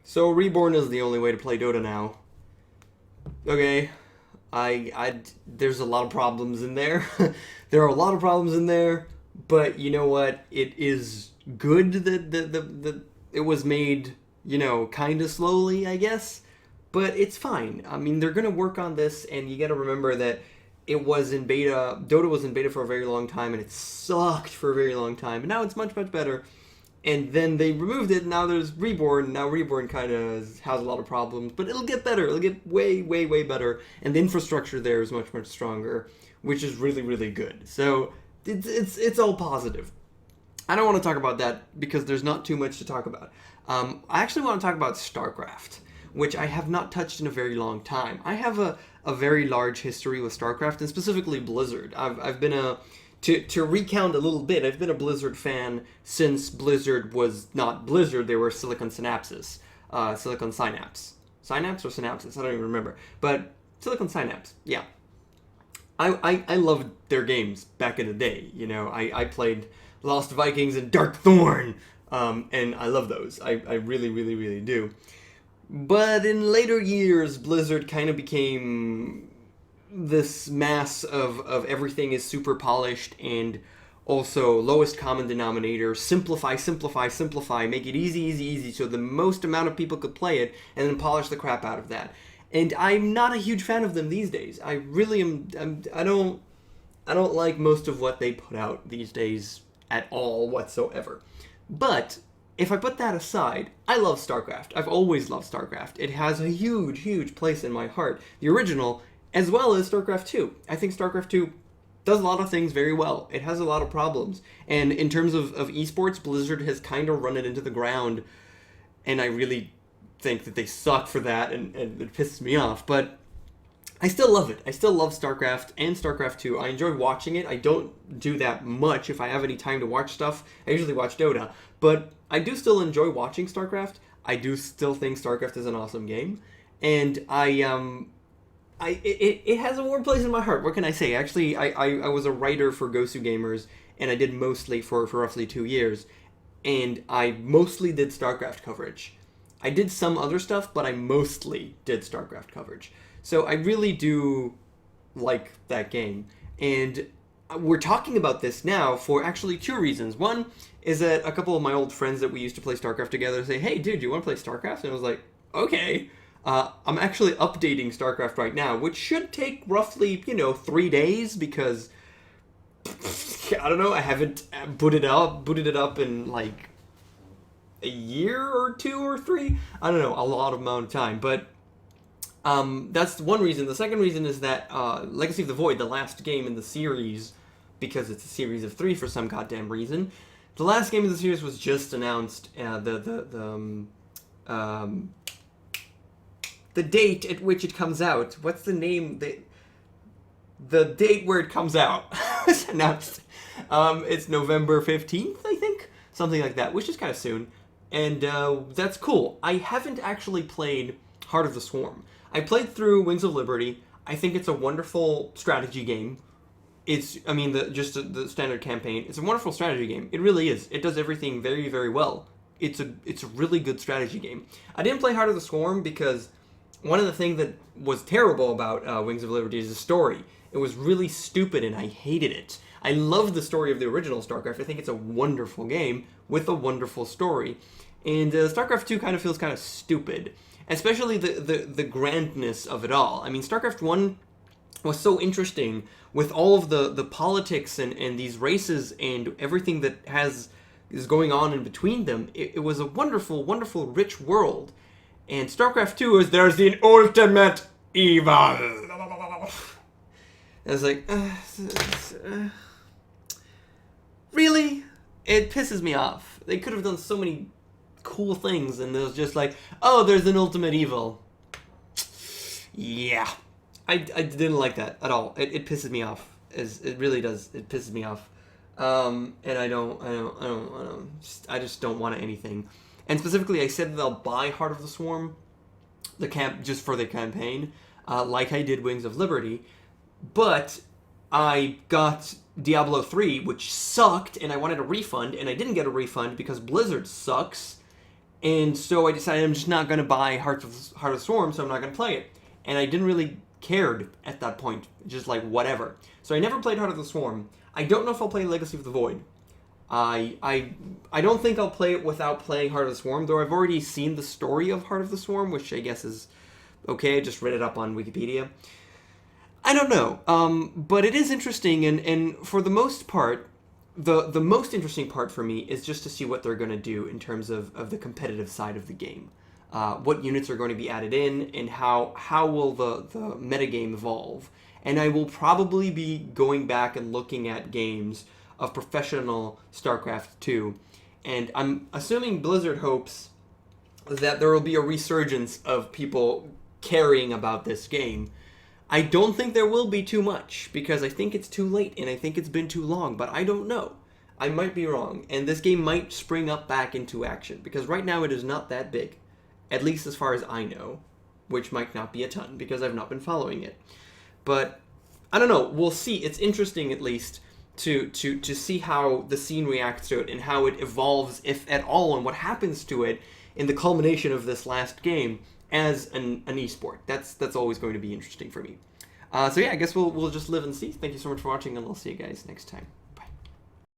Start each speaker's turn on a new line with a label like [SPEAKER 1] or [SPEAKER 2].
[SPEAKER 1] So Reborn is the only way to play Dota now. Okay, there's a lot of problems in there. There are a lot of problems in there, but you know what? It is good that it was made, kind of slowly, I guess. But it's fine. I mean, they're gonna work on this, and you got to remember that it was in beta. Dota was in beta for a very long time, and it sucked for a very long time. And now it's much better, and then they removed it. Now there's Reborn. Now Reborn kind of has a lot of problems, but it'll get better. It'll get way better, and the infrastructure there is much stronger, which is really good. So it's all positive. I don't want to talk about that because there's not too much to talk about. I actually want to talk about Starcraft, which I have not touched in a very long time. I have a very large history with Starcraft, and specifically Blizzard. I've been to recount a little bit, I've been a Blizzard fan since Blizzard was not Blizzard, they were Silicon Synapses. Silicon Synapse. Synapse or Synapses? I don't even remember. But Silicon Synapse, yeah. I loved their games back in the day. I played Lost Vikings and Dark Thorn, and I love those. I really do. But in later years, Blizzard kind of became this mass of everything is super polished and also lowest common denominator, simplify, make it easy, so the most amount of people could play it, and then polish the crap out of that. And I'm not a huge fan of them these days. I really am. I don't like most of what they put out these days at all whatsoever. But if I put that aside, I love StarCraft. I've always loved StarCraft. It has a huge place in my heart. The original, as well as StarCraft 2. I think StarCraft 2 does a lot of things very well. It has a lot of problems. And in terms of esports, Blizzard has kind of run it into the ground. And I really think that they suck for that, and it pisses me off. But I still love it. I still love StarCraft and StarCraft 2. I enjoy watching it. I don't do that much if I have any time to watch stuff. I usually watch Dota. But I do still enjoy watching StarCraft. I do still think StarCraft is an awesome game. And it has a warm place in my heart. What can I say? Actually, I was a writer for Gosu Gamers, and I did mostly for roughly 2 years. And I mostly did StarCraft coverage. I did some other stuff, but I mostly did StarCraft coverage. So I really do like that game. And we're talking about this now for actually 2 reasons. One is that a couple of my old friends that we used to play StarCraft together say, "Hey, dude, you want to play StarCraft?" And I was like, okay. I'm actually updating StarCraft right now, which should take roughly, 3 days because, I don't know, I haven't booted it up in like a year or 2 or 3. I don't know, a lot of amount of time. But that's one reason. The second reason is that Legacy of the Void, the last game in the series, because it's a series of 3 for some goddamn reason, the last game of the series was just announced. The date at which it comes out. What's the name? The date where it comes out was announced. It's November 15th, I think, something like that, which is kind of soon. And that's cool. I haven't actually played Heart of the Swarm. I played through Wings of Liberty. I think it's a wonderful strategy game. The standard campaign. It's a wonderful strategy game. It really is. It does everything very well. It's a really good strategy game. I didn't play Heart of the Swarm because one of the things that was terrible about Wings of Liberty is the story. It was really stupid and I hated it. I love the story of the original StarCraft. I think it's a wonderful game with a wonderful story. And StarCraft 2 kind of feels kind of stupid. Especially the grandness of it all. I mean, StarCraft 1 was so interesting with all of the politics and these races and everything that is going on in between them. It was a wonderful, rich world. And StarCraft 2 is there's the ultimate evil. And it's like, really? It pisses me off. They could have done so many cool things, and it was just like, oh, there's an ultimate evil. Yeah. I didn't like that at all. It pisses me off. It really does. It pisses me off. And I just don't want anything. And specifically, I said that I'll buy Heart of the Swarm, just for the campaign, like I did Wings of Liberty. But I got Diablo 3, which sucked, and I wanted a refund, and I didn't get a refund because Blizzard sucks. And so I decided I'm just not going to buy Heart of the Swarm, so I'm not going to play it. And I didn't really cared at that point, just like whatever. So I never played Heart of the Swarm. I don't know if I'll play Legacy of the Void. I don't think I'll play it without playing Heart of the Swarm, though I've already seen the story of Heart of the Swarm, which I guess is okay. I just read it up on Wikipedia. I don't know, but it is interesting, and for the most part, the most interesting part for me is just to see what they're going to do in terms of the competitive side of the game. What units are going to be added in, and how will the metagame evolve. And I will probably be going back and looking at games of professional Starcraft 2, and I'm assuming Blizzard hopes that there will be a resurgence of people caring about this game. I don't think there will be too much, because I think it's too late, and I think it's been too long, but I don't know. I might be wrong, and this game might spring up back into action, because right now it is not that big, at least as far as I know, which might not be a ton, because I've not been following it. But, I don't know, we'll see. It's interesting, at least, to see how the scene reacts to it, and how it evolves, if at all, and what happens to it in the culmination of this last game as an esport. That's always going to be interesting for me. So yeah, I guess we'll just live and see. Thank you so much for watching, and I'll see you guys next time.